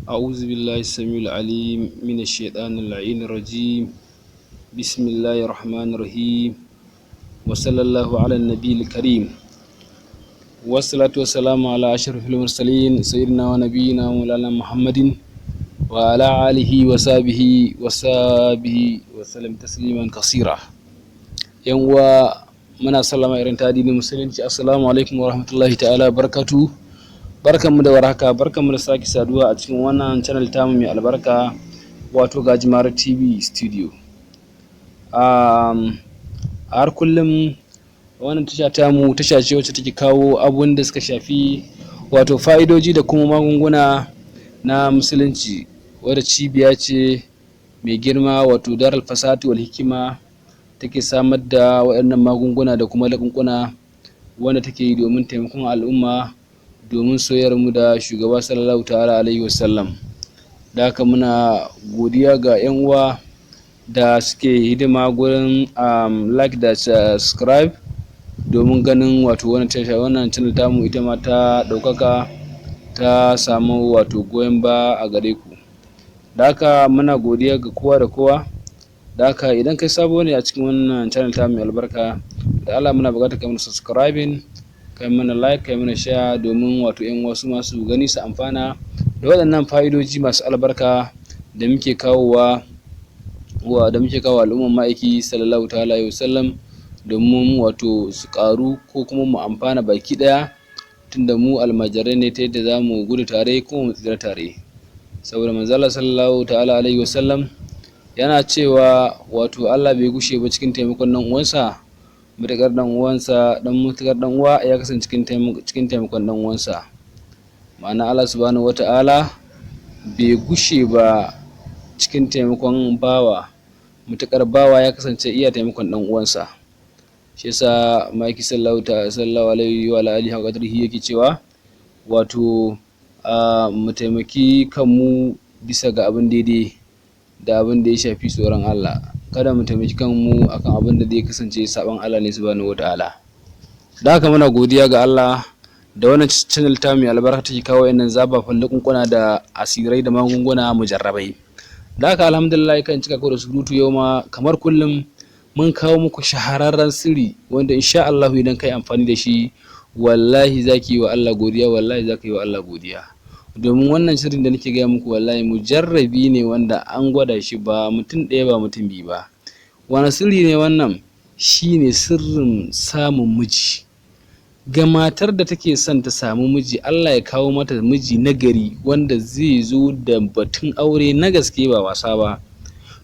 أعوذ بالله السميع العليم من الشيطان اللعين الرجيم. بسم الله الرحمن الرحيم، وصلى الله على النبي الكريم، والصلاة والسلام على أشرف المرسلين سيدنا ونبينا مولانا محمد وعلى آله وصحبه وسلم تسليما كثيرا. yan uwa muna sallama irin ta addinin musulunci. Assalamu alaikum wa rahmatullahi ta'ala barakatuh. Barkanmu da warhaka, barkanmu da sake saduwa a cikin wannan channel tamu mai albarka, wato Gajimare TV Studio. Har kullum wannan tasha tamu tasha ce wacce take kawo abubuwan da suka shafi wato fa'idoji da kuma magunguna na musulunci, wadda cibiya ce mai girma wato Darul Fasahati wal Hikima take samar da waɗannan magunguna da kuma lakunkuna wanda take yi domin taimakon al'umma, domin soyayyar mu da shugaba sallallahu ta'ala alaihi wasallam. Da haka muna godiya ga 'yan uwa da suke hidima gurin like da subscribe domin ganin wato wannan channel tamu ita ma ta ɗaukaka, ta samu wato goyon ba a gare ku. Da haka muna godiya ga kowa da kowa. Da haka idan kai sabo ne a cikin wannan channel tamu mai albarka, da Allah muna buƙatar kai mana subscribing, kai mana like, kai mana share domin wato 'yan wasu masu gani su amfana da waɗannan fa'idoji masu albarka da muke kawowa al'umman ma'aiki sallallahu ta'ala alaihi wasallam, domin wato su ƙaru ko kuma mu amfana baki ɗaya, tunda mu almajirai ne ta yadda za mu gudu tare kuma mu tsira tare. Saboda manzala sallallahu ta'ala alaihi wasallam yana cewa wato Allah bai gushe ba cikin taimakon dan uwansa, mutakar dan uwa ya kasance cikin taimakon dan uwansa. Ma'ana Allah subhanahu wata'ala bai gushe ba cikin taimakon bawa, mutakar bawa ya kasance iya taimakon dan uwansa. Shi yasa maki sallallahu alaihi wa alihi wa qadrihi yake cewa wato mu taimaki kanmu bisa ga abin daidai da abin da ya shafi tsoron Allah, kada mu taimaki kanmu akan abin da zai kasance saban Allah ne subhanahu wataala. Da haka muna godiya ga Allah da wannan channel ta mai albarka take kawo wayannan zabafan lakunkuna da asirai da magunguna mujarrabai. Da haka alhamdulillah kan cika ko da surutu yau ma kamar kullum mun kawo muku shahararren sirri wanda insha Allah idan kai amfani da shi wallahi zaki yi wa Allah godiya, wallahi zaka yi wa Allah godiya. Domin wannan shirin da nake gaya muku wallahi mujarrabi ne wanda an gwada shi ba mutum ɗaya ba mutum biyu ba. Wani sirri ne wannan? Shine sirrin samun miji. Ga matar da take son ta samu miji, Allah ya kawo mata miji nagari wanda zai zo da batun aure na gaske ba wasa ba,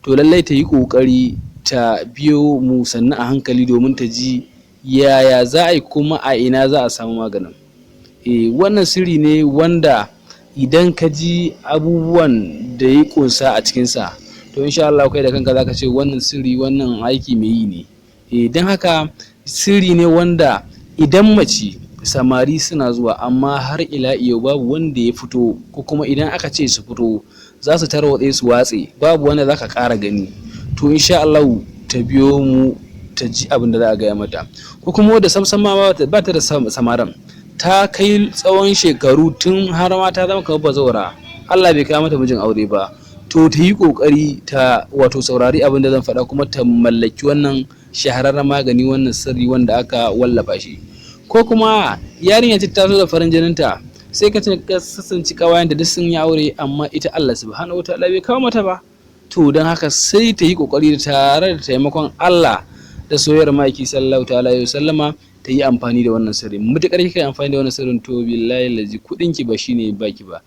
to lallai ta yi ƙoƙari ta biyo mu sannu a hankali domin ta ji yaya za a yi kuma a ina za a samu maganin. Wannan sirri ne wanda idan ka ji abubuwan da ya kunsa a cikinsa, to insha Allah kai da kanka zaka ce wannan sirri, wannan aiki mai yi ne. Don haka sirri ne wanda idan mace samari suna zuwa amma har ila yau babu wanda ya fito, ko kuma idan aka ce su fito za su tarwatse su watse, babu wanda zaka ƙara gani, to insha Allah ta biyo mu ta ji abin da za a gaya mata. Ko kuma wadda samsam ma ba ta da samaran, ta kai tsawon shekaru tun har ma ta zama kamar bazawara, Allah bai kawo mata mijin aure ba, to ta yi kokari ta wato saurari abin da zan faɗa kuma ta mallaki wannan shahararren magani, wannan sirri wanda aka wallafa shi. Ko kuma yarinya ta taso da farin jininta, sai ka kasance kawayen da duk sun yi aure amma ita Allah subhanahu wataala bai kawo mata ba, to don haka sai ta yi kokari tare da taimakon Allah da soyayyar maki sallallahu ta'ala alaihi wasallama ta yi amfani da wannan sirrin. Mutakar kika yi amfani da wannan sirrin, to billahi lazi kudin ki ba shine baki ba,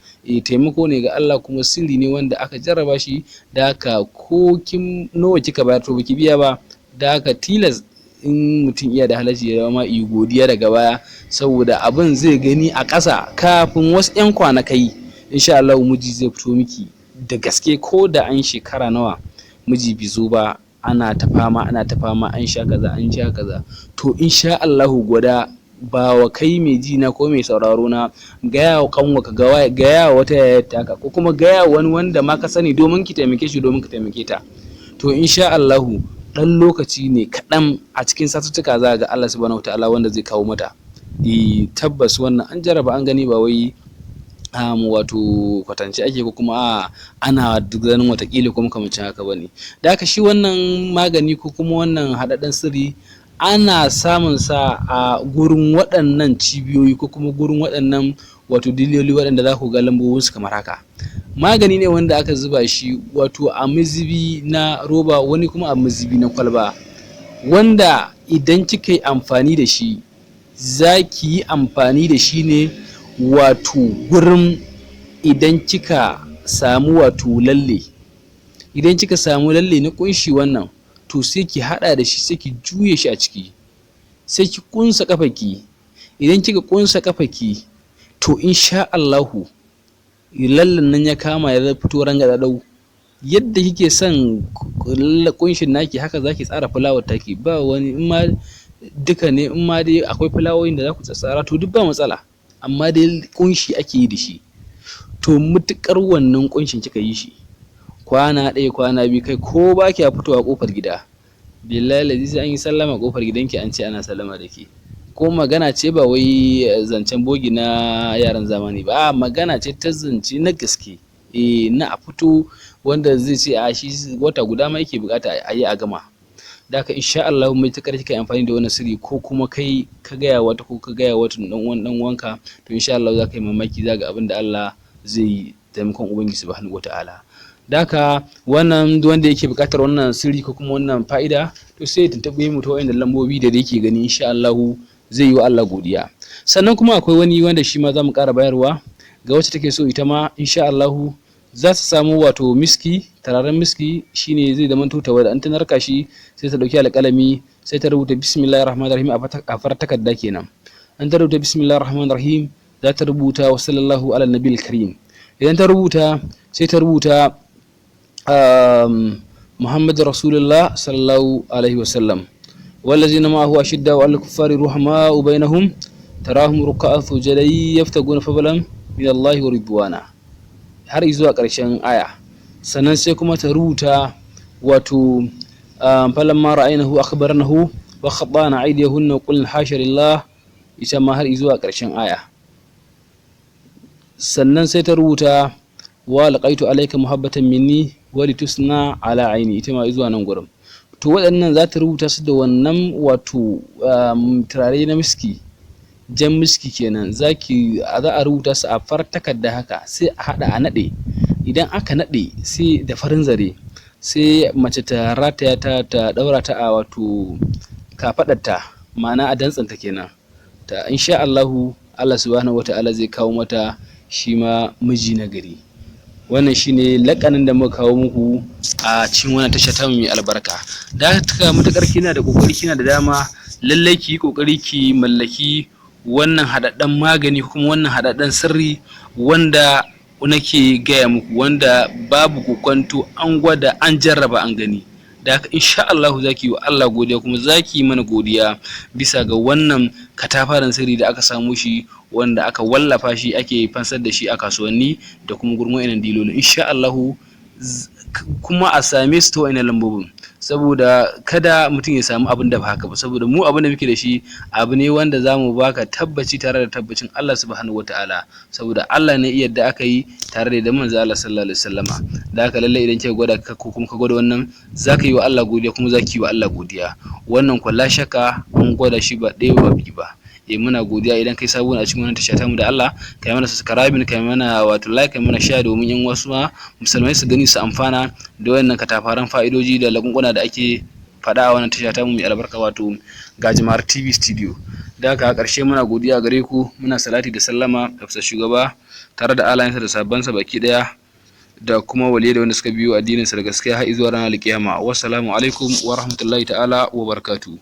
taimako ne ga Allah kuma sirri ne wanda aka jarraba shi. Da haka ko kin nawa kika bayar to baki biya ba, da haka tilas in mutum iya da halarci ya ma yi godiya daga baya, saboda abin zai gani a ƙasa kafin wasu 'yan kwanakai insha Allah miji zai fito miki da gaske. ko da an shekara nawa miji bai zo ba, ana ta fama an sha kaza, to insha Allahu gwada ba wa kai mai ji na ko mai sauraro na, gaya wa kanwaka, gaya wa wata yayar taka, ko kuma gaya wani wanda ma ka sani domin ki taimake shi, domin ka taimake ta. To insha Allahu dan lokaci ne kaɗan a cikin satuttuka za ga Allah subhanahu wataala wanda zai kawo mata. Tabbas wannan an jarraba an gani, ba wai wato kwatance ake ko kuma ana ganin watakila kuma kamancin haka bane. Da haka shi wannan magani ko kuma wannan haɗaɗɗen sirri ana samun sa a gurin waɗannan cibiyoyi ko kuma gurin waɗannan wato diloli waɗanda za ku ga lambobinsu kamar haka. Magani ne wanda aka zuba shi wato a mazubi na roba, wani kuma a mazubi na kwalba, wanda idan kika yi amfani da shi za ki yi amfani da shi ne wato gurin idan kika samu wato lalle, idan kika samu lalle na kunshi wannan, to sai ki haɗa da shi sai ki juye shi a ciki, sai ki kunsa kafaki. Idan kika kunsa kafaki to insha Allahu lallen nan ya kama ya fito rangadadau, yadda kike son kunshin naki haka zaki tsara fulawar taki. Ba wani, in ma duka ne, in ma dai akwai fulawoyin da za ku tsara to duk ba matsala, amma dai kunshi ake yi da shi. To mutukar wannan kunshin kika yi shi kwana ɗaya kwana biyu, kai ko ba kya fitowa kofar gida, billahi lazi sai an yi sallama kofar gidanki an ce ana sallama da ke. Ko magana ce ba wai zancen bogi na yaran zamani ba, magana ce ta zance na gaske, na a fito, wanda zai ce a shi wata guda ma yake bukata a yi a gama. Da haka insha Allah mai takar kika amfani da wannan sirri, ko kuma kai ka gaya wata ko ka gaya wata dan wanka, to insha Allah za ka yi mamaki, za ga abin da Allah zai yi taimakon Ubangiji subhanahu wataala. Da haka wannan wanda yake bukatar wannan sirri ko kuma wannan fa'ida, to sai ya tuntuɓe mu ta wayannan lambobi da yake gani, insha Allah zai yi wa Allah godiya. Sannan kuma akwai wani wanda shi ma za mu ƙara bayarwa ga wacce take so ita ma insha Allah za su samu wato miski, tararen miski shine zai zama tuta wadda an ta narka shi sai ta dauki alƙalami sai ta rubuta bismillahir rahmanir rahim a far takarda kenan. An ta rubuta bismillahir rahmanir rahim, za ta rubuta wa sallallahu ala nabiyil karim. Idan ta rubuta sai ta rubuta Muhammad Rasulullah sallallahu alaihi wasallam, والذين معه أشداء على الكفار رحماء بينهم تراهم ركعا سجدا يبتغون فضلا من الله ورضوانا, har zuwa ƙarshen aya. Sannan sai kuma ta rubuta wato falamma ra'aynahu akhbarnahu wa khaddana aydiyahunna qul hasha lillah, ita ma har zuwa ƙarshen aya. Sannan sai ta rubuta wa laqaitu alayka muhabbatan minni wa litusna ala aini, ita ma zuwa nan gurin. To waɗannan za ta rubuta su da wannan wato turare na miski, jan miski kenan, za a rubuta su a far takarda haka, sai a haɗa a naɗe. Idan aka naɗe sai da farin zare, sai mace ta rataya ta ɗaura ta a wato kafaɗarta, ma'ana a dantsanta kenan. Ta insha Allahu Allah subhanahu wata'ala zai kawo mata shi ma miji na gari. Wannan shine lakanin da muka kawo muku a cikin wannan tasha ta mai albarka. Da haka matakar kina da kokari, kina da dama, lallai ki kokari ki mallaki wannan hadaddan magani ko kuma wannan hadaddan sirri wanda nake gaya muku, wanda babu kokwanto, an gwada an jarraba an gani. Da haka insha Allah zaki yi wa Allah godiya, kuma zaki yi mana godiya bisa ga wannan katafaren sirri da aka samu shi, wanda aka wallafa shi, ake fansar da shi a kasuwanni da kuma gurin wayannan diloli. Insha Allah kuma a same su ta wayannan lambobin, saboda kada mutum ya samu abin da ba haka ba, saboda mu abin da muke da shi abu ne wanda zamu baka tabbaci tare da tabbacin Allah subhanahu wataala, saboda Allah ne iya da aka yi tare da manzo Allah sallallahu alaihi wasallama. Da haka lalle idan kika gwada ko kuma ka gwada wannan, zaka yi wa Allah godiya, kuma zaki yi wa Allah godiya. Wannan la shaka an gwada shi ba ɗaya ba biyu ba. Muna godiya idan kai sabo a cikin wannan tasha ta mu, da Allah kai mana subscribe, kai mana wato like, kai mana share, domin yan wasu ma musulmai su gani su amfana da wannan katafaren fa'idoji da lagunguna da ake faɗa a wannan tasha ta mu mai albarka, wato Gajimar TV Studio. Da haka a ƙarshe muna godiya gare ku, muna salati da sallama ga shugaba tare da alayensa da sabbansa baki daya, da kuma waliyai da wanda suka biyo addinin sa da gaskiya har zuwa ranar alkiyama. Wassalamu alaikum wa rahmatullahi ta'ala wa barakatuh.